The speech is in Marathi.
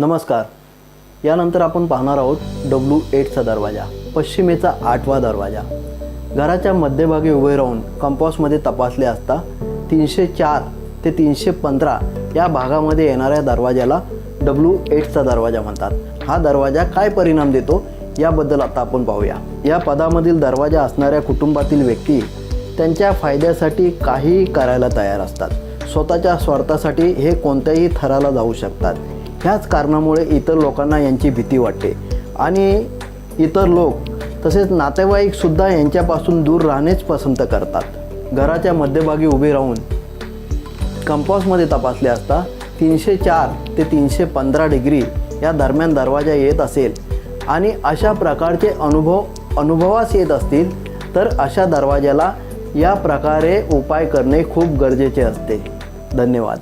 नमस्कार. यानंतर आपण पाहणार आहोत W8चा दरवाजा, पश्चिमेचा 8वा दरवाजा. घराच्या मध्यभागी उभे राहून कंपासमध्ये तपासले असता 304 ते 315 या भागामध्ये येणाऱ्या दरवाजाला W8चा दरवाजा म्हणतात. हा दरवाजा काय परिणाम देतो याबद्दल आता आपण पाहूया. या पदामधील दरवाजा असणाऱ्या कुटुंबातील व्यक्ती त्यांच्या फायद्यासाठी काहीही करायला तयार असतात. स्वतःच्या स्वार्थासाठी हे कोणत्याही थराला जाऊ शकतात. ह्याच कारणामुळे इतर लोकांना यांची भीती वाटते आणि इतर लोक तसेच नातेवाईकसुद्धा यांच्यापासून दूर राहणेच पसंत करतात. घराच्या मध्यभागी उभे राहून कंपासमध्ये तपासले असता 304 ते 315 डिग्री या दरम्यान दरवाजा येत असेल आणि अशा प्रकारचे अनुभवास येत असतील तर अशा दरवाजाला या प्रकारे उपाय करणे खूप गरजेचे असते. धन्यवाद.